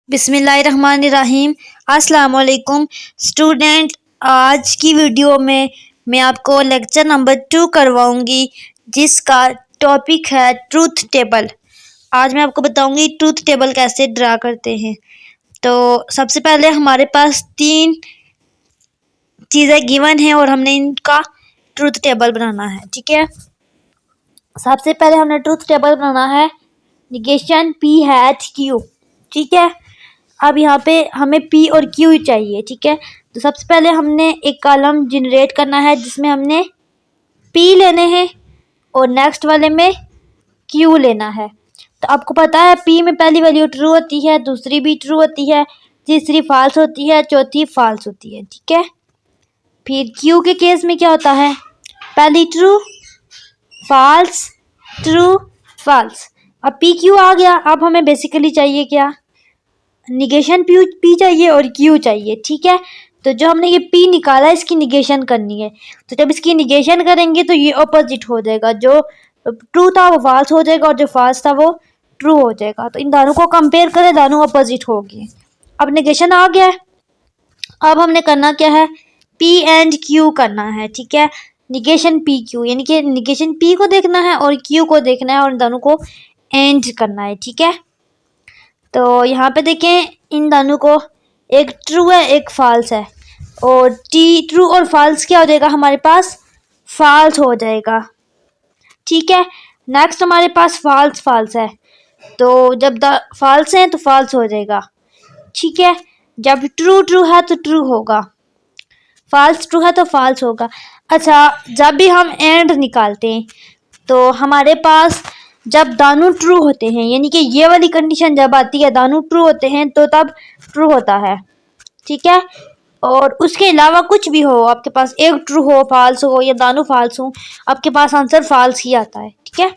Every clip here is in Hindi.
बिस्मिल्लाहिर्रहमानिर्रहीम। अस्सलाम वालेकुम स्टूडेंट। आज की वीडियो में मैं आपको लेक्चर नंबर 2 करवाऊंगी जिसका टॉपिक है ट्रूथ टेबल। आज मैं आपको बताऊंगी ट्रूथ टेबल कैसे ड्रा करते हैं। तो सबसे पहले हमारे पास 3 चीज़ें गिवन हैं और हमने इनका ट्रूथ टेबल बनाना है। ठीक है, सबसे पहले हमने ट्रूथ टेबल बनाना है निगेशन P हैच Q। ठीक है, अब यहाँ पे हमें P और Q चाहिए। ठीक है, तो सबसे पहले हमने एक कॉलम जनरेट करना है जिसमें हमने P लेने हैं और नेक्स्ट वाले में Q लेना है। तो आपको पता है P में पहली वैल्यू ट्रू होती है, दूसरी भी ट्रू होती है, तीसरी फॉल्स होती है, चौथी फॉल्स होती है। ठीक है, फिर Q के केस में क्या होता है, पहली ट्रू फॉल्स ट्रू फॉल्स। अब PQ आ गया। अब हमें बेसिकली चाहिए क्या, निगेशन P चाहिए और Q चाहिए। ठीक है, तो जो हमने ये P निकाला इसकी निगेशन करनी है। तो जब इसकी निगेशन करेंगे तो ये ऑपोजिट हो जाएगा, जो ट्रू था वो फॉल्स हो जाएगा और जो फॉल्स था वो ट्रू हो जाएगा। तो इन दोनों को कंपेयर करें, दोनों ऑपोजिट हो गए। अब निगेशन आ गया है। अब हमने करना क्या है, P एंड Q करना है। ठीक है, निगेशन P Q, यानी कि निगेशन P को देखना है और Q को देखना है और इन दोनों को एंड करना है। ठीक है, तो यहाँ पे देखें इन दोनों को, एक ट्रू है एक फॉल्स है, और ट्रू और फॉल्स क्या हो जाएगा हमारे पास, फॉल्स हो जाएगा। ठीक है, नेक्स्ट हमारे पास फॉल्स है, तो जब फॉल्स है तो फॉल्स हो जाएगा। ठीक है, जब ट्रू है तो ट्रू होगा, फॉल्स ट्रू है तो फॉल्स होगा। अच्छा, जब भी हम एंड निकालते हैं तो हमारे पास जब दोनों ट्रू होते हैं, यानी कि ये वाली कंडीशन जब आती है दोनों ट्रू होते हैं तो तब ट्रू होता है। ठीक है, और उसके अलावा कुछ भी हो, आपके पास एक ट्रू हो फॉल्स हो या दोनों फॉल्स हो, आपके पास आंसर फॉल्स ही आता है। ठीक है,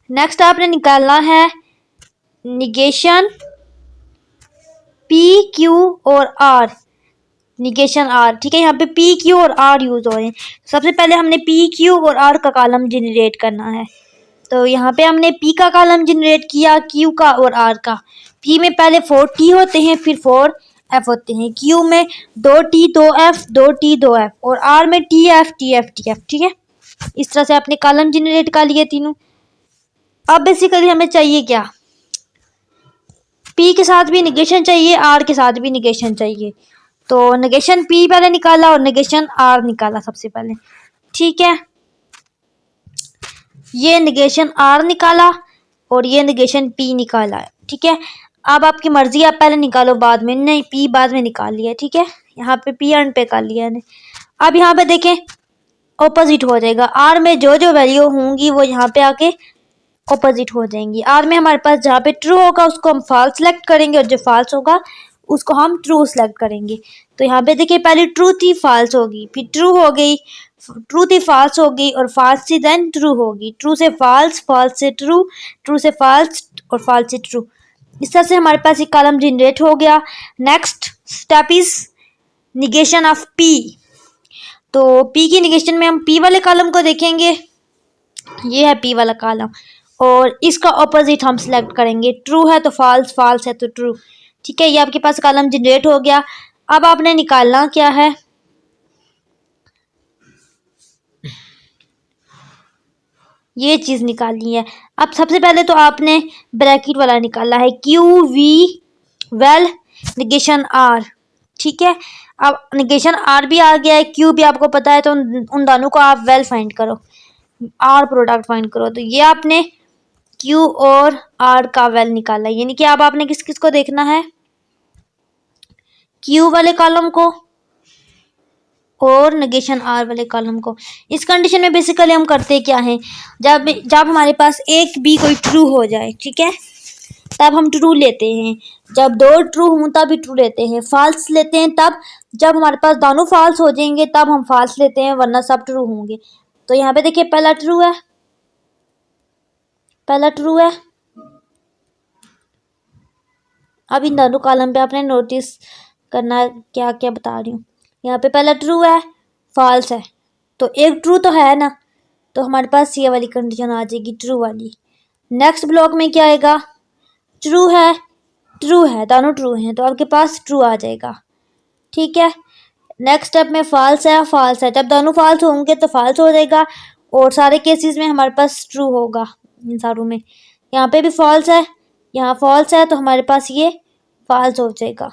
नेक्स्ट आपने निकालना है निगेशन P Q और R, निगेशन R। ठीक है, यहाँ पे P Q और R यूज हो रहे हैं। सबसे पहले हमने P Q और R का कॉलम जनरेट करना है। तो यहाँ पे हमने P का कॉलम जनरेट किया, Q का और R का। P में पहले 4 T होते हैं, फिर 4 F होते हैं। Q में 2 T 2 F 2 T 2 F और R में T F T F T F। ठीक है, इस तरह से आपने कॉलम जनरेट कर लिए तीनों। अब बेसिकली हमें चाहिए क्या, P के साथ भी निगेशन चाहिए, R के साथ भी निगेशन चाहिए। तो निगेशन P पहले निकाला और निगेशन R निकाला सबसे पहले। ठीक है, ये निगेशन R निकाला और ये निगेशन P निकाला है। ठीक है, अब आपकी मर्जी, आप पहले निकालो बाद में, नहीं P बाद में निकाल लिया। ठीक है, यहाँ पे P एंड पे कर लिया ने। अब यहाँ पे देखें ऑपोजिट हो जाएगा, R में जो जो वैल्यू होंगी वो यहाँ पे आके ऑपोजिट हो जाएंगी। R में हमारे पास जहाँ पे ट्रू होगा उसको हम फॉल्स सेलेक्ट करेंगे और जो फॉल्स होगा उसको हम ट्रू सेलेक्ट करेंगे। तो यहाँ पे देखिए पहले ट्रू थी फॉल्स होगी, फिर ट्रू हो गई, ट्रू थी फॉल्स होगी और फॉल्स थी देन ट्रू होगी, ट्रू से फॉल्स, फॉल्स से ट्रू, ट्रू से फॉल्स और फॉल्स से ट्रू। इस तरह से हमारे पास एक कॉलम जनरेट हो गया। Next step is negation of P। तो P की निगेशन में हम P वाले कॉलम को देखेंगे, ये है P वाला कॉलम, और इसका ऑपोजिट हम सिलेक्ट करेंगे, ट्रू है तो फॉल्स, फॉल्स है तो ट्रू। ठीक है, ये आपके पास कॉलम जनरेट हो गया। अब आपने निकालना क्या है, ये चीज निकालनी है। अब सबसे पहले तो आपने ब्रैकेट वाला निकाला है, Q V well negation R। ठीक है, अब निगेशन R भी आ गया है, Q भी आपको पता है, तो उन दोनों को आप वेल फाइंड करो, R प्रोडक्ट फाइंड करो। तो ये आपने Q और R का वेल निकाला, यानी कि अब आपने किस किस को देखना है, Q वाले कॉलम को और निगेशन R वाले कॉलम को। इस कंडीशन में बेसिकली हम करते क्या हैं, जब हमारे पास एक भी कोई ट्रू हो जाए, ठीक है, तब हम ट्रू लेते हैं, जब 2 ट्रू हों तब भी ट्रू लेते हैं, फॉल्स लेते हैं तब, जब हमारे पास दोनों फॉल्स हो जाएंगे तब हम फॉल्स लेते हैं, वरना सब ट्रू होंगे। तो यहाँ पे देखिए पहला ट्रू है, पहला ट्रू है। अब इन दोनों कॉलम पे आपने नोटिस करना क्या क्या बता रही हूँ। यहाँ पे पहला ट्रू है, फॉल्स है, तो एक ट्रू तो है ना, तो हमारे पास ये वाली कंडीशन आ जाएगी ट्रू वाली। नेक्स्ट ब्लॉक में क्या आएगा, ट्रू है ट्रू है, दोनों ट्रू हैं, तो आपके पास ट्रू आ जाएगा। ठीक है, नेक्स्ट स्टेप में फॉल्स है, फॉल्स है, जब दोनों फॉल्स होंगे तो फॉल्स हो जाएगा और सारे केसेस में हमारे पास ट्रू होगा इन सारों में। यहाँ पे भी फॉल्स है, यहाँ फॉल्स है, तो हमारे पास ये फॉल्स हो जाएगा।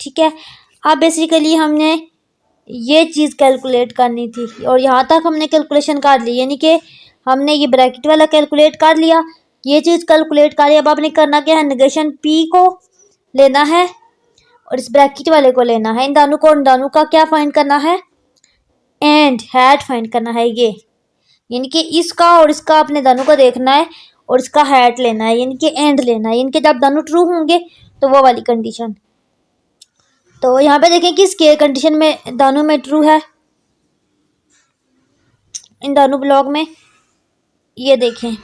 ठीक है, अब बेसिकली हमने ये चीज़ कैलकुलेट करनी थी और यहाँ तक हमने कैलकुलेशन कर ली, यानी कि हमने ये ब्रैकेट वाला कैलकुलेट कर लिया, ये चीज़ कैलकुलेट कर लिया। अब आपने करना क्या है, नेगेशन पी को लेना है और इस ब्रैकेट वाले को लेना है, इन दोनों का क्या फाइंड करना है, एंड हैड फाइंड करना है। ये यानी कि इसका और इसका अपने दोनों को देखना है और इसका हैड लेना है, यानी कि एंड लेना है, यानी कि जब दोनों ट्रू होंगे तो वो वाली कंडीशन। तो यहाँ पे देखें कि इसके कंडीशन में दोनों में ट्रू है, इन दोनों ब्लॉक में ये देखें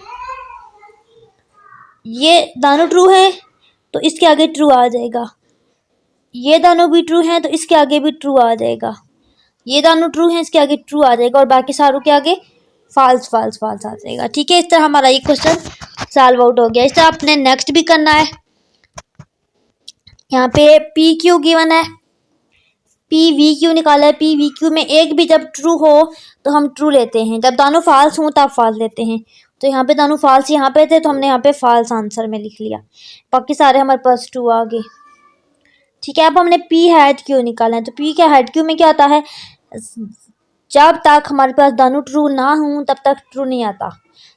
ये दोनों ट्रू है तो इसके आगे ट्रू आ जाएगा, ये दोनों भी ट्रू हैं तो इसके आगे भी ट्रू आ जाएगा, ये दोनों ट्रू हैं इसके आगे ट्रू आ जाएगा और बाकी सारों के आगे फॉल्स फॉल्स फॉल्स आ जाएगा। ठीक है, इस तरह हमारा ये क्वेश्चन सॉल्व आउट हो गया। इस तरह आपने नेक्स्ट भी करना है। यहाँ पे पी क्यू गिवन है, पी वी क्यू निकाला है, पी वी क्यू में एक भी जब ट्रू हो तो हम ट्रू लेते हैं, जब दोनों फॉल्स हों तब फॉल्स लेते हैं। तो यहाँ पे दोनों फॉल्स यहाँ पे थे तो हमने यहाँ पे फॉल्स आंसर में लिख लिया, बाकी सारे हमारे पास ट्रू आ गए। ठीक है, अब हमने पी हैड क्यू निकाला है, तो पी के हैड क्यू में क्या आता है, जब तक हमारे पास दोनों ट्रू ना हों तब तक ट्रू नहीं आता।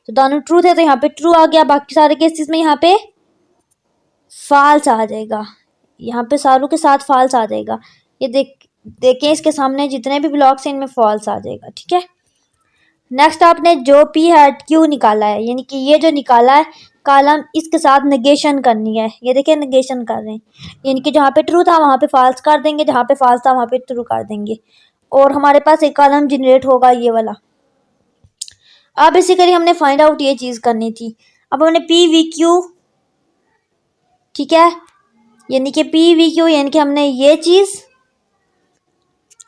तो दोनों ट्रू थे तो यहाँ पे ट्रू आ गया, बाकी सारे केसेस में यहाँ पे फॉल्स आ जाएगा, यहाँ पे सारों के साथ फॉल्स आ जाएगा। ये देखें इसके सामने जितने भी ब्लॉक्स हैं इनमें फॉल्स आ जाएगा। ठीक है, नेक्स्ट आपने जो पी हैड क्यू निकाला है, यानी कि ये जो निकाला है कॉलम, इसके साथ नेगेशन करनी है। ये देखिए नेगेशन कर रहे हैं, यानी कि जहाँ पे ट्रू था वहाँ पे फॉल्स कर देंगे, जहाँ पे फॉल्स था वहाँ पे ट्रू कर देंगे और हमारे पास एक कॉलम जनरेट होगा ये वाला। अब बेसिकली हमने फाइंड आउट ये चीज़ करनी थी। अब हमने पी वी क्यू, ठीक है, यानी कि पी वी क्यू यानी कि हमने ये चीज़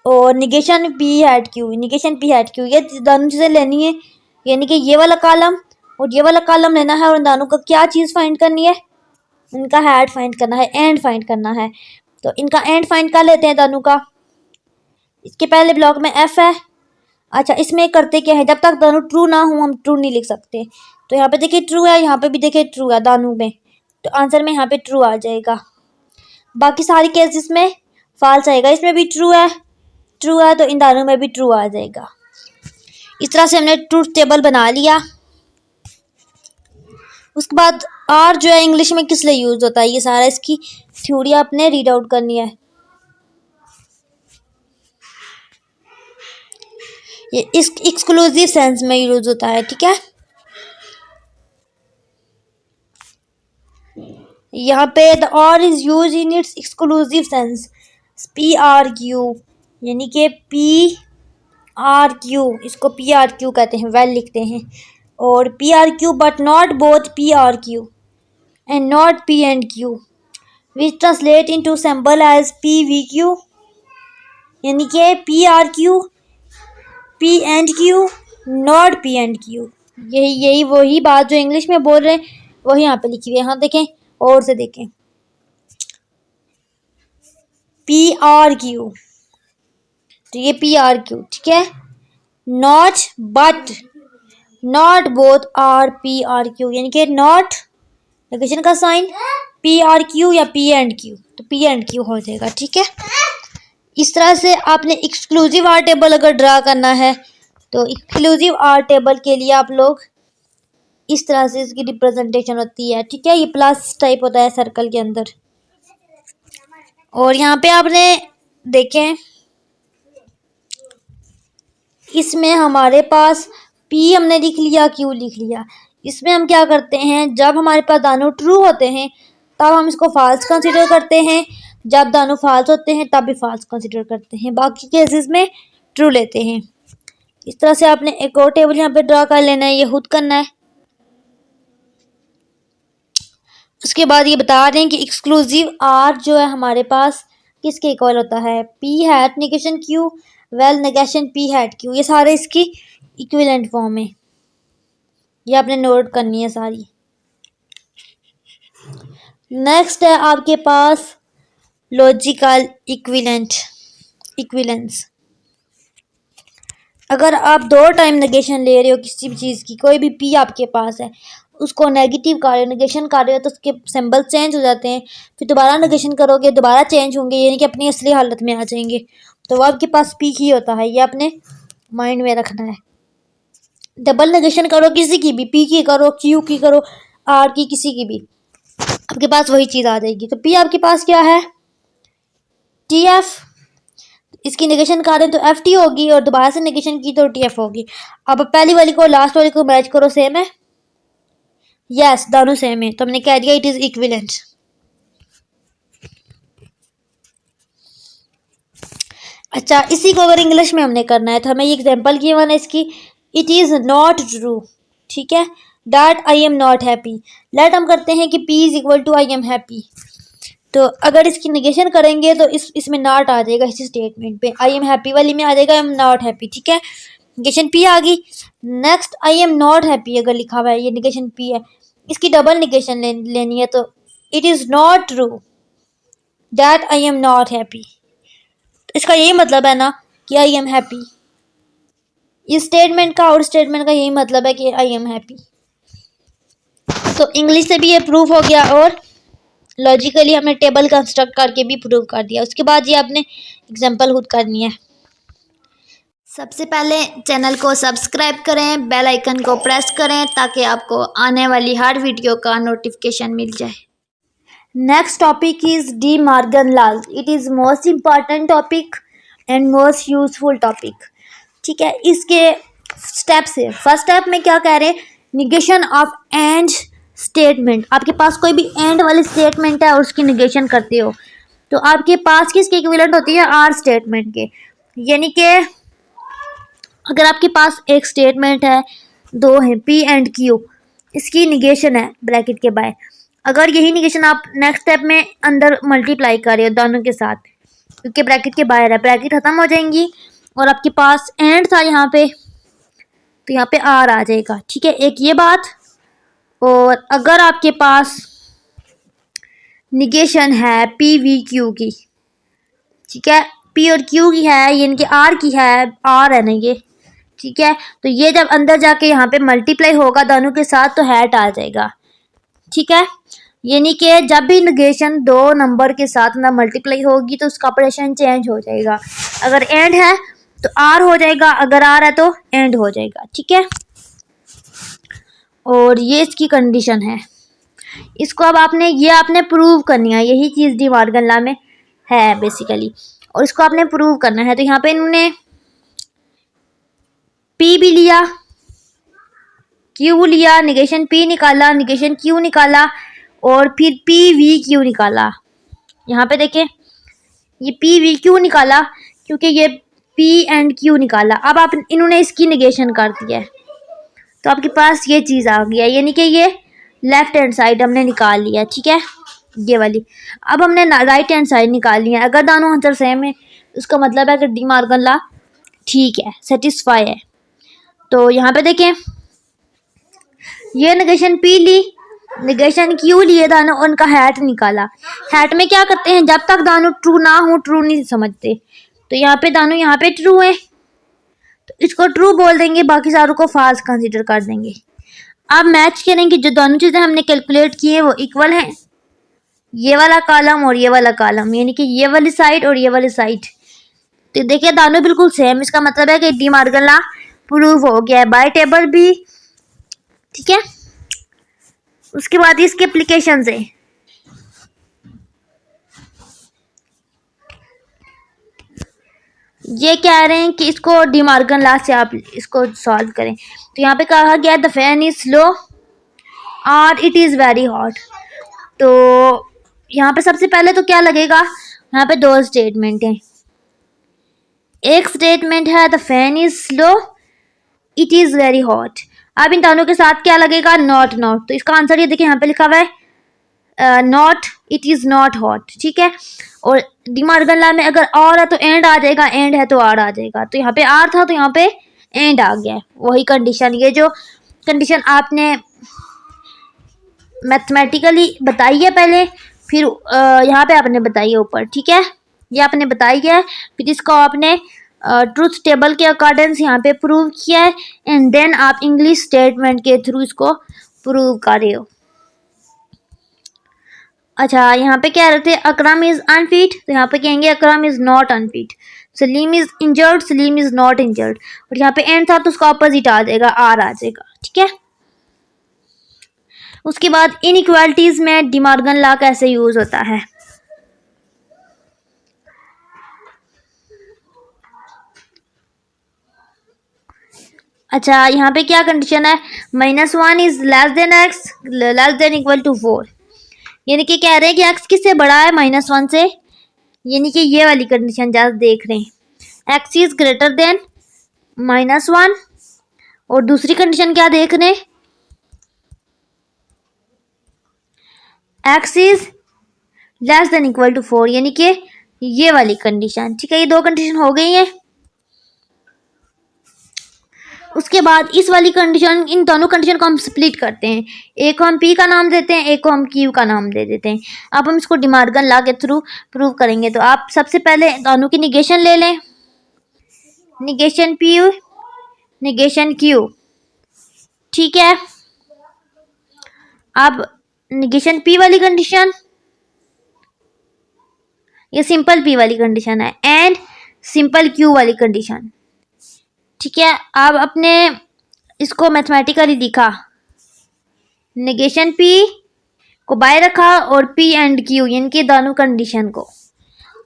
और negation P had Q, negation P had Q, ये दोनों चीज़ें लेनी है, यानी कि ये वाला कॉलम और ये वाला कॉलम लेना है और इन दोनों का क्या चीज़ फाइंड करनी है, इनका हैड फाइंड करना है, एंड फाइंड करना है। तो इनका एंड फाइंड कर लेते हैं दोनों का। इसके पहले ब्लॉक में एफ है। अच्छा, इसमें करते क्या है, जब तक दोनों ट्रू ना हो हम ट्रू नहीं लिख सकते। तो यहाँ पे देखिए ट्रू है, यहाँ पे भी देखिए ट्रू है दोनों में, तो आंसर में यहाँ पे ट्रू आ जाएगा। बाकी सारी केसेस में फॉल्स आएगा, इसमें भी ट्रू है तो इन दोनों में भी ट्रू आ जाएगा। इस तरह से हमने ट्रूथ टेबल बना लिया। उसके बाद आर जो है इंग्लिश में किस लिए यूज होता है, ये सारा इसकी थ्योरी आपने रीड आउट करनी है। ये इस एक्सक्लूसिव सेंस में यूज होता है। ठीक है, यहाँ पे the or is use in its exclusive sense, P R Q, यानी कि पी आर क्यू, इसको पी आर क्यू कहते हैं, वेल लिखते हैं, और P R Q but not both P R Q and not P and Q, which translate into symbol as P V Q, यानी कि P R Q, P and Q, not P and Q. यही वही बात जो इंग्लिश में बोल रहे हैं वही यहाँ पे लिखी हुई है। यहाँ देखें और से देखें, पी आर क्यू, तो ये पी आर क्यू, ठीक है, not but not both R P R Q, यानी कि नॉट नेगेशन का साइन, पी आर क्यू या पी एंड क्यू, तो पी एंड क्यू हो जाएगा। ठीक है, इस तरह से आपने एक्सक्लूसिव आर टेबल अगर ड्रा करना है तो एक्सक्लूसिव आर टेबल के लिए आप लोग इस तरह से इसकी रिप्रेजेंटेशन होती है। ठीक है, ये प्लस टाइप होता है सर्कल के अंदर, और यहाँ पे आपने देखें इसमें हमारे पास P हमने लिख लिया, Q लिख लिया। इसमें हम क्या करते हैं, जब हमारे पास दोनों ट्रू होते हैं तब हम इसको फॉल्स कंसीडर करते हैं, जब दोनों फॉल्स होते हैं तब भी फॉल्स कंसीडर करते हैं, बाकी केसेस में ट्रू लेते हैं। इस तरह से आपने एक और टेबल यहाँ पे ड्रा कर लेना है, ये खुद करना है। उसके बाद ये बता रहे हैं कि एक्सक्लूसिव आर जो है हमारे पास किसके इक्वल होता है, P hat negation Q, well negation P hat Q, ये सारे इसकी इक्विवेलेंट फॉर्म है, ये आपने नोट करनी है सारी। नेक्स्ट है आपके पास लॉजिकल इक्विलेंस। अगर आप दो टाइम नेगेशन ले रहे हो किसी भी चीज़ की, कोई भी पी आपके पास है, उसको नेगेटिव कर रहे हो, नेगेशन कर रहे हो, तो उसके सिंबल चेंज हो जाते हैं। फिर दोबारा नेगेशन करोगे, दोबारा चेंज होंगे, यानी कि अपनी असली हालत में आ जाएंगे। तो वो आपके पास पी ही होता है, ये आपने माइंड में रखना है। डबल नेगेशन करो किसी की भी, पी की करो, क्यू की करो, आर की, किसी की भी, आपके पास वही चीज़ आ जाएगी। तो पी आपके पास क्या है, टी एफ। इसकी नेगेशन करें तो एफ टी होगी, और दोबारा से नेगेशन की तो टी एफ होगी। अब पहली वाली को लास्ट वाली को मैच करो, सेम है, यस दोनों सेम है, तो हमने कह दिया इट इज इक्विवेलेंट। अच्छा, इसी को अगर इंग्लिश में हमने करना है तो हमें ये एग्जांपल की वन है इसकी, इट इज नॉट ट्रू, ठीक है, that I am not happy. Let हम करते हैं कि P is equal to I am happy, तो अगर इसकी नेगेशन करेंगे तो इसमें नॉट आ जाएगा, इसी स्टेटमेंट पे आई एम हैप्पी वाली में आ जाएगा आई एम नॉट हैप्पी, ठीक है, नेगेशन पी आ गई। Next I am not happy अगर लिखा हुआ है, ये नेगेशन पी है, इसकी डबल नेगेशन लेनी है, तो it is not true that I am not happy. तो इसका यही मतलब है ना कि आई एम हैप्पी, इस स्टेटमेंट का और स्टेटमेंट का यही मतलब है कि आई एम हैप्पी। तो इंग्लिश से भी ये प्रूफ हो गया, और लॉजिकली हमने टेबल कंस्ट्रक्ट करके भी प्रूव कर दिया। उसके बाद ये आपने एग्जांपल खुद करनी है। सबसे पहले चैनल को सब्सक्राइब करें, बेल आइकन को प्रेस करें ताकि आपको आने वाली हर वीडियो का नोटिफिकेशन मिल जाए। Next topic is De Morgan laws. It is most important topic and most useful topic, ठीक है। इसके स्टेप्स है, फर्स्ट स्टेप में क्या कह रहे हैं, निगेशन ऑफ एंड स्टेटमेंट। आपके पास कोई भी एंड वाली स्टेटमेंट है और उसकी निगेशन करते हो, तो आपके पास किसके इक्विवेलेंट होती है, आर स्टेटमेंट के। यानी कि अगर आपके पास एक स्टेटमेंट है, दो है पी एंड क्यू, इसकी निगेशन है ब्रैकेट के बाय, अगर यही निगेशन आप नेक्स्ट स्टेप में अंदर मल्टीप्लाई कर रहे हो दोनों के साथ, क्योंकि ब्रैकेट के बाहर है, ब्रैकेट खत्म हो जाएंगी और आपके पास एंड था यहाँ पे, तो यहाँ पे आर आ जाएगा, ठीक है, एक ये बात। और अगर आपके पास निगेशन है पी वी क्यू की, ठीक है, पी और क्यू की है, यानी कि आर की है, आर है ना ये, ठीक है, तो ये जब अंदर जाके यहाँ पे मल्टीप्लाई होगा दोनों के साथ तो हैट आ जाएगा, ठीक है। यानी कि जब भी निगेशन दो नंबर के साथ ना मल्टीप्लाई होगी तो उसका ऑपरेशन चेंज हो जाएगा। अगर एंड है तो आर हो जाएगा, अगर आर है तो एंड हो जाएगा, ठीक है। और ये इसकी कंडीशन है, इसको अब आपने प्रूव करनी है, यही चीज़ डी मॉर्गन लॉ में है बेसिकली, और इसको आपने प्रूव करना है। तो यहाँ पे इन्होंने पी भी लिया, क्यू लिया, निगेशन पी निकाला, निगेशन क्यू निकाला, और फिर पी वी क्यू निकाला। यहाँ पे देखें, ये पी वी क्यू निकाला क्योंकि ये पी एंड क्यू निकाला। अब आप इन्होंने इसकी निगेशन कर दिया है, तो आपके पास ये चीज़ आ गया, यानी कि ये लेफ्ट हैंड साइड हमने निकाल लिया, ठीक है, ये वाली। अब हमने राइट हैंड साइड निकाल है। अगर दोनों आंसर सेम है उसका मतलब है कि डी मॉर्गन लॉ ठीक है, सेटिस्फाई है। तो यहाँ पे देखें, ये निगेशन पी ली, निगेशन क्यू लिए, दोनों उनका हैट निकाला। हैट में क्या करते हैं, जब तक दोनों ट्रू ना हो ट्रू नहीं समझते, तो यहाँ पे दोनों यहाँ पे ट्रू है तो इसको ट्रू बोल देंगे, बाकी सारों को फॉल्स कंसीडर कर देंगे। अब मैच करेंगे, जो दोनों चीज़ें हमने कैलकुलेट की है वो इक्वल हैं, ये वाला कॉलम और ये वाला कॉलम, यानी कि ये वाली साइड और ये वाली साइड, तो देखिए दोनों बिल्कुल सेम। इसका मतलब है कि डी मॉर्गन लॉ प्रूव हो गया है बाय टेबल भी, ठीक है। उसके बाद इसके एप्लीकेशन है, ये कह रहे हैं कि इसको डी मॉर्गन लॉ से आप इसको सॉल्व करें। तो यहाँ पे कहा गया द फैन इज स्लो और इट इज़ वेरी हॉट। तो यहाँ पे सबसे पहले तो क्या लगेगा, यहाँ पे दो स्टेटमेंट हैं, एक स्टेटमेंट है the fan is slow, it is very hot. अब इन दोनों के साथ क्या लगेगा, नॉट नॉट। तो इसका आंसर ये देखिए यहाँ पे लिखा हुआ है not, it is not hot, ठीक है। और डी मॉर्गन लॉ में अगर और है तो एंड आ जाएगा, एंड है तो आर आ जाएगा। तो यहाँ पे आर था तो यहाँ पे एंड आ गया, वही कंडीशन, ये जो कंडीशन आपने मैथमेटिकली बताई है पहले, फिर यहाँ पे आपने बताई है ऊपर, ठीक है। ये आपने बताई है, फिर इसको आपने ट्रूथ टेबल के अकॉर्डिंग यहाँ पे प्रूव किया है, एंड देन आप इंग्लिश स्टेटमेंट के थ्रू इसको प्रूव कर रहे हो। अच्छा, यहाँ पे क्या रहते हैं, अकरम इज अनफिट, तो यहाँ पे कहेंगे Akram is not unfit. Salim is injured, Salim is not injured. और यहाँ पे एंड था तो उसका ऑपोजिट आ जाएगा, आर आ जाएगा, ठीक है। उसके बाद इनइक्वालिटीज में डिमॉर्गन लॉ कैसे यूज होता है। अच्छा, यहाँ पे क्या कंडीशन है, -1 is less than X less than equal to 4, यानी कि कह रहे हैं कि एक्स किससे बड़ा है, -1 से, यानी कि ये वाली कंडीशन जस्ट देख रहे हैं, एक्स इज ग्रेटर देन -1। और दूसरी कंडीशन क्या देख रहे हैं, X is less than equal to 4, यानी कि ये वाली कंडीशन, ठीक है। ये दो कंडीशन हो गई है। उसके बाद इस वाली कंडीशन, इन दोनों कंडीशन को हम स्प्लिट करते हैं, एक को हम पी का नाम देते हैं, एक को हम क्यू का नाम दे देते हैं। अब हम इसको डिमॉर्गन लॉ के थ्रू प्रूव करेंगे। तो आप सबसे पहले दोनों की निगेशन ले लें, निगेशन पी निगेशन क्यू, ठीक है। अब निगेशन पी वाली कंडीशन, ये सिंपल पी वाली कंडीशन है, एंड सिंपल क्यू वाली कंडीशन, ठीक है। अब अपने इसको मैथमेटिकली लिखा, नेगेशन पी को बाय रखा और पी एंड क्यू, इनके दोनों कंडीशन को।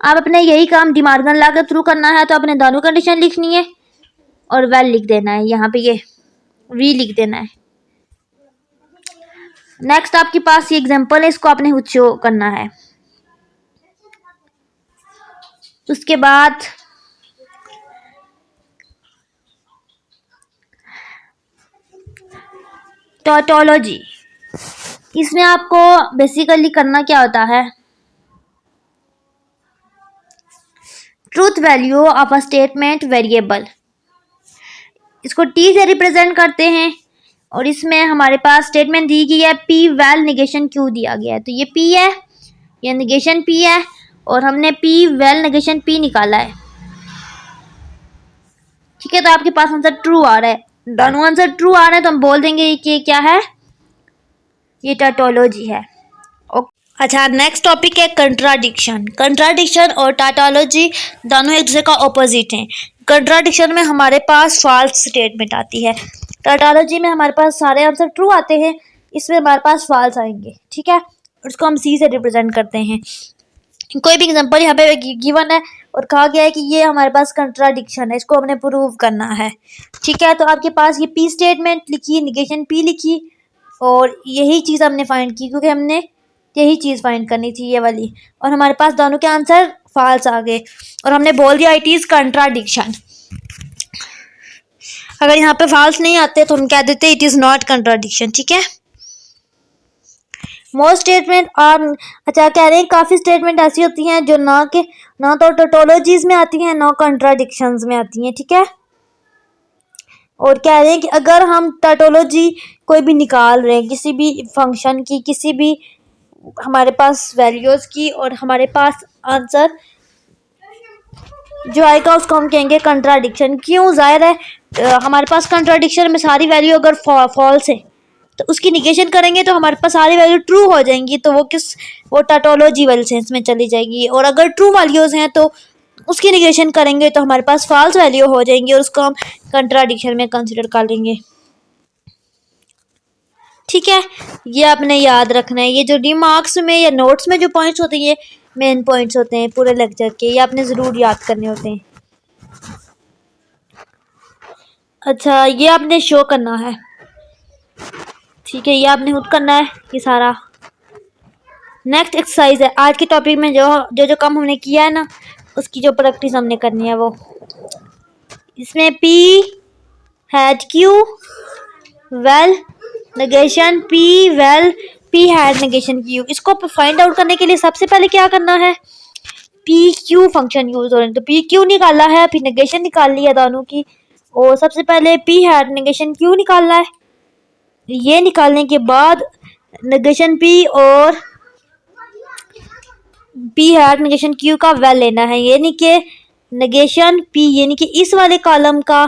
अब अपने यही काम डिमॉर्गन लॉ के थ्रू करना है, तो अपने दोनों कंडीशन लिखनी है और वेल लिख देना है, यहाँ पे ये वी लिख देना है। नेक्स्ट आपके पास ये एग्जांपल है, इसको आपने खुद शो करना है। उसके बाद टोटोलॉजी, इसमें आपको बेसिकली करना क्या होता है, truth value of a statement variable, इसको टी से रिप्रेजेंट करते हैं। और इसमें हमारे पास स्टेटमेंट दी गई है, पी वेल निगेशन क्यू दिया गया है, तो ये पी है, ये निगेशन पी है, और हमने पी वेल निगेशन पी निकाला है, ठीक है। तो आपके पास आंसर ट्रू आ रहा है, दोनों आंसर ट्रू आ रहे हैं, तो हम बोल देंगे कि क्या है, ये टोटोलॉजी है। अच्छा, नेक्स्ट टॉपिक है कंट्राडिक्शन। कंट्राडिक्शन और टोटोलॉजी दोनों एक दूसरे का ऑपोजिट हैं। कंट्राडिक्शन में हमारे पास फॉल्स स्टेटमेंट आती है, टोटोलॉजी में हमारे पास सारे आंसर ट्रू आते हैं, इसमें हमारे पास फॉल्स आएंगे, ठीक है। उसको हम सी से रिप्रेजेंट करते हैं। कोई भी एग्जांपल यहाँ पे गिवन है और कहा गया है कि ये हमारे पास कंट्राडिक्शन है, इसको हमने प्रूव करना है, ठीक है। तो आपके पास ये पी स्टेटमेंट लिखी, निगेशन पी लिखी, और यही चीज़ हमने फाइंड की, क्योंकि हमने यही चीज़ फाइंड करनी थी, ये वाली, और हमारे पास दोनों के आंसर फॉल्स आ गए, और हमने बोल दिया इट इज़ कंट्राडिक्शन। अगर यहाँ पे फॉल्स नहीं आते तो हम कह देते इट इज़ नॉट कंट्राडिक्शन, ठीक है। मोस्ट स्टेटमेंट आर, अच्छा कह रहे हैं काफ़ी स्टेटमेंट ऐसी होती हैं जो ना तो टोटोलॉजीज में आती हैं, ना कॉन्ट्राडिक्शंस में आती हैं, ठीक है। और कह रहे हैं कि अगर हम टोटोलॉजी कोई भी निकाल रहे हैं, किसी भी फंक्शन की, किसी भी हमारे पास वैल्यूज़ की, और हमारे पास आंसर जो आएगा उसको हम कहेंगे कंट्राडिक्शन। क्यों, जाहिर है हमारे पास कंट्राडिक्शन में सारी वैल्यू अगर फॉल्स है तो उसकी निगेशन करेंगे तो हमारे पास सारी वैल्यू ट्रू हो जाएंगी, तो वो टोटोलॉजी वाले सेंस में चली जाएगी। और अगर ट्रू वैल्यूज़ हैं तो उसकी निगेशन करेंगे तो हमारे पास फॉल्स वैल्यू हो जाएंगी, और उसको हम कंट्राडिक्शन में कंसिडर कर लेंगे, ठीक है। ये आपने याद रखना है, ये जो रिमार्क्स में या नोट्स में जो पॉइंट्स होते हैं, ये मेन पॉइंट्स होते हैं पूरे लेक्चर के, ये आपने ज़रूर याद करने होते हैं। अच्छा, ये आपने शो करना है, ठीक है, ये आपने खुद करना है ये सारा। नेक्स्ट एक्सरसाइज है, आज के टॉपिक में जो काम हमने किया है ना, उसकी जो प्रैक्टिस हमने करनी है वो, इसमें P had Q well negation P well P had negation Q, इसको फाइंड आउट करने के लिए सबसे पहले क्या करना है, पी क्यू फंक्शन यूज हो रहे हैं, तो पी क्यू निकाला है, फिर नेगेशन निकाल लिया दोनों की, और सबसे पहले पी हैड नेगेशन क्यू निकालना है। ये निकालने के बाद नेगेशन पी और पी हैट नेगेशन क्यू का वैल लेना है, यानी कि नेगेशन पी यानी कि इस वाले कॉलम का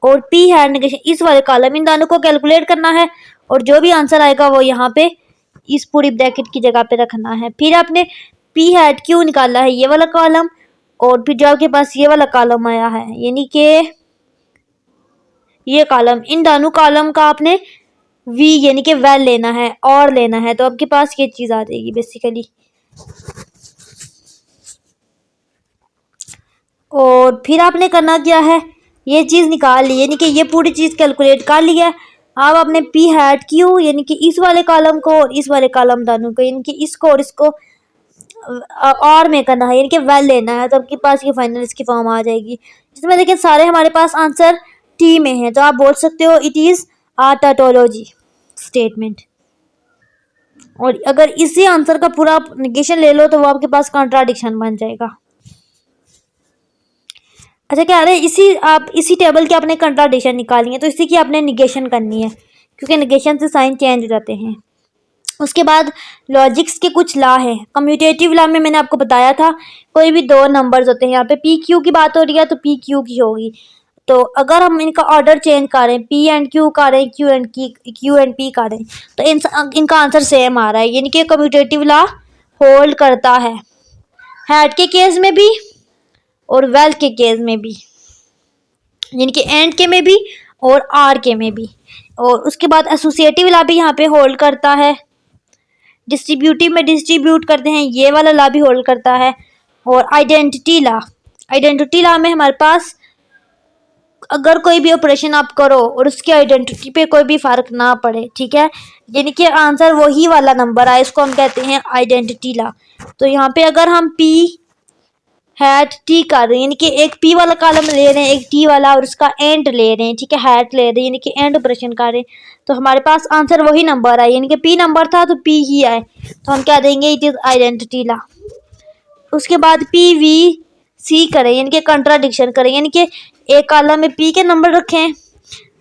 और पी हैट नेगेशन इस वाले कॉलम, इन दोनों को कैलकुलेट करना है और जो भी आंसर आएगा वो यहाँ पे इस पूरी ब्रैकेट की जगह पे रखना है। फिर आपने पी हैट क्यू निकाला है ये वाला कॉलम, और फिर जो आपके पास ये वाला कॉलम आया है यानी कि ये कॉलम, इन दोनों कॉलम का आपने वी यानी कि वैल लेना है और लेना है, तो आपके पास ये चीज आ जाएगी बेसिकली। और फिर आपने करना क्या है, ये चीज निकाल ली यानी कि ये पूरी चीज कैलकुलेट कर लिया। अब आपने पी हैट क्यू यानी कि इस वाले कॉलम को और इस वाले कॉलम दोनों को यानी कि इसको और इसको और में करना है यानी कि वैल लेना है, तो आपके पास ये फाइनल इसकी फॉर्म आ जाएगी, जिसमें देखिए सारे हमारे पास आंसर टी में है, तो आप बोल सकते हो it is a tautology statement. और अगर इसी आंसर का पूरा नेगेशन ले लो तो वो आपके पास कॉन्ट्राडिक्शन बन जाएगा। अच्छा कह रहे हैं आप इसी टेबल के आपने कंट्राडिक्शन निकालनी है, तो इसी की आपने निगेशन करनी है क्योंकि निगेशन से साइन चेंज हो जाते हैं। उसके बाद लॉजिक्स के कुछ लॉ हैं। कम्यूटेटिव लॉ में मैंने आपको बताया था कोई भी दो नंबर्स होते हैं, यहाँ पे पी क्यू की बात हो रही है तो पी क्यू की होगी, तो अगर हम इनका ऑर्डर चेंज करें पी एंड क्यू करें क्यू एंड पी करें तो इनका आंसर सेम आ रहा है, यानी कि कम्यूटेटिव लॉ होल्ड करता है हैट के केस में भी और वेल के केस में भी, यानी कि एंड के में भी और आर के में भी। और उसके बाद एसोसिएटिव लॉ भी यहाँ पे होल्ड करता है, डिस्ट्रीब्यूटिव में डिस्ट्रीब्यूट करते हैं ये वाला लॉ भी होल्ड करता है। और आइडेंटिटी लॉ में हमारे पास अगर कोई भी ऑपरेशन आप करो और उसकी आइडेंटिटी पे कोई भी फर्क ना पड़े, ठीक है, यानी कि आंसर वही वाला नंबर आए, इसको हम कहते हैं आइडेंटिटी लॉ। तो यहाँ पे अगर हम पी हैट टी कर रहे हैं यानी कि एक पी वाला कॉलम ले रहे हैं एक टी वाला और उसका एंड ले रहे हैं, ठीक है, हैट ले रहे हैं यानी कि एंड ऑपरेशन कर रहे हैं, तो हमारे पास आंसर वही नंबर आए, यानी कि पी नंबर था तो पी ही आए, तो हम क्या देंगे इट इज आइडेंटिटी लॉ। उसके बाद पी वी सी करें यानी कि कंट्राडिक्शन करें, यानी कि एक कॉलम में पी के नंबर रखें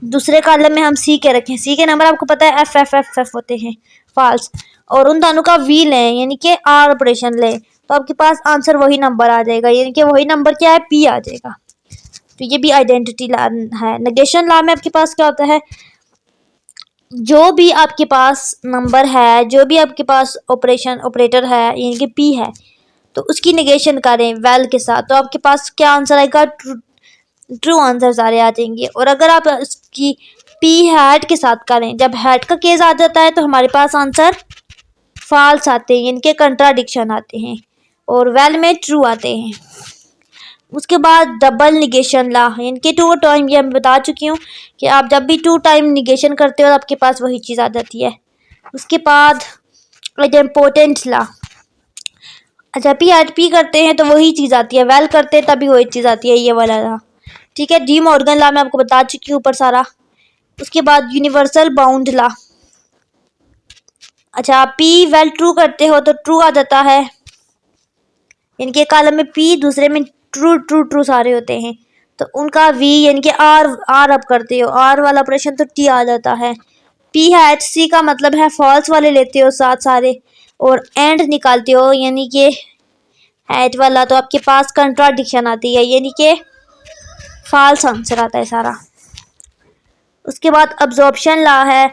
दूसरे कॉलम में हम सी के रखें, सी के नंबर आपको पता है एफ एफ एफ एफ होते हैं फॉल्स, और उन दोनों का वी लें यानी कि आर ऑपरेशन लें, तो आपके पास आंसर वही नंबर आ जाएगा, यानी कि वही नंबर क्या है पी आ जाएगा। तो ये भी आइडेंटिटी लॉ है। नेगेशन लॉ में आपके पास क्या होता है, जो भी आपके पास नंबर है जो भी आपके पास ऑपरेटर है यानी कि पी है तो उसकी नेगेशन करें वैल के साथ, तो आपके पास क्या आंसर आएगा ट्रू आंसर सारे आ जाएंगे। और अगर आप उसकी पी हैट के साथ करें, जब हैट का केस आ जाता है तो हमारे पास आंसर फॉल्स आते हैं, इनके कंट्राडिक्शन आते हैं, और वैल में ट्रू आते हैं। उसके बाद डबल निगेशन लॉ, इनके टू टाइम ये मैं बता चुकी हूँ कि आप जब भी टू टाइम निगेशन करते हो तो आपके पास वही चीज़ आ जाती है। उसके बाद इम्पोर्टेंट लॉ, अच्छा पी एट पी करते हैं तो वही चीज़ आती है, वेल करते हैं तभी वही चीज़ आती है, ये वाला लॉ, ठीक है। डी मॉर्गन लॉ मैं आपको बता चुकी हूँ ऊपर सारा। उसके बाद यूनिवर्सल बाउंड लॉ, अच्छा पी वेल ट्रू करते हो तो ट्रू आ जाता है, इनके कॉलम में पी दूसरे में ट्रू ट्रू ट्रू सारे होते हैं, तो उनका वी यानी कि आर अप करते हो आर वाला ऑपरेशन तो टी आ जाता है। पी हैच सी का मतलब है फॉल्स वाले लेते हो साथ सारे और एंड निकालते हो यानी कि हैच वाला, तो आपके पास कंट्राडिक्शन आती है यानी कि फॉल्स आंसर आता है सारा। उसके बाद अब्जॉर्प्शन लॉ है,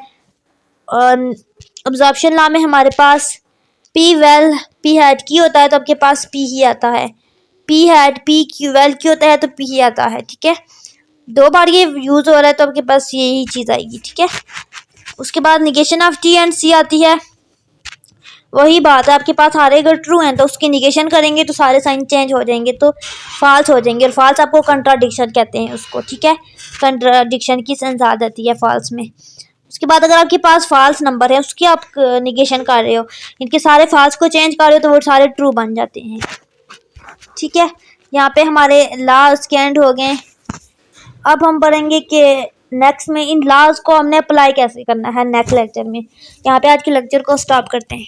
और अब्जॉर्प्शन लॉ में हमारे पास पी वेल पी हैट की होता है तो आपके पास पी ही आता है, P hat P Q well की होता है तो पी ही आता है, ठीक है। दो बार ये यूज हो रहा है तो आपके पास यही चीज़ आएगी, ठीक है। उसके बाद निगेशन ऑफ टी एंड सी आती है, वही बात है आपके पास सारे अगर ट्रू हैं तो उसकी निगेशन करेंगे तो सारे साइन चेंज हो जाएंगे तो फॉल्स हो जाएंगे, और फॉल्स आपको कंट्राडिक्शन कहते हैं उसको, ठीक है, कंट्राडिक्शन की सेंस आ जाती है फॉल्स में। उसके बाद अगर आपके पास फॉल्स नंबर है उसकी आप निगेशन कर रहे हो, इनके सारे फॉल्स को चेंज कर रहे हो तो वो सारे ट्रू बन जाते हैं, ठीक है। यहाँ पे हमारे लॉज के एंड हो गए। अब हम पढ़ेंगे कि नेक्स्ट में इन लॉज को हमने अप्लाई कैसे करना है नेक्स्ट लेक्चर में। यहाँ पे आज के लेक्चर को स्टॉप करते हैं।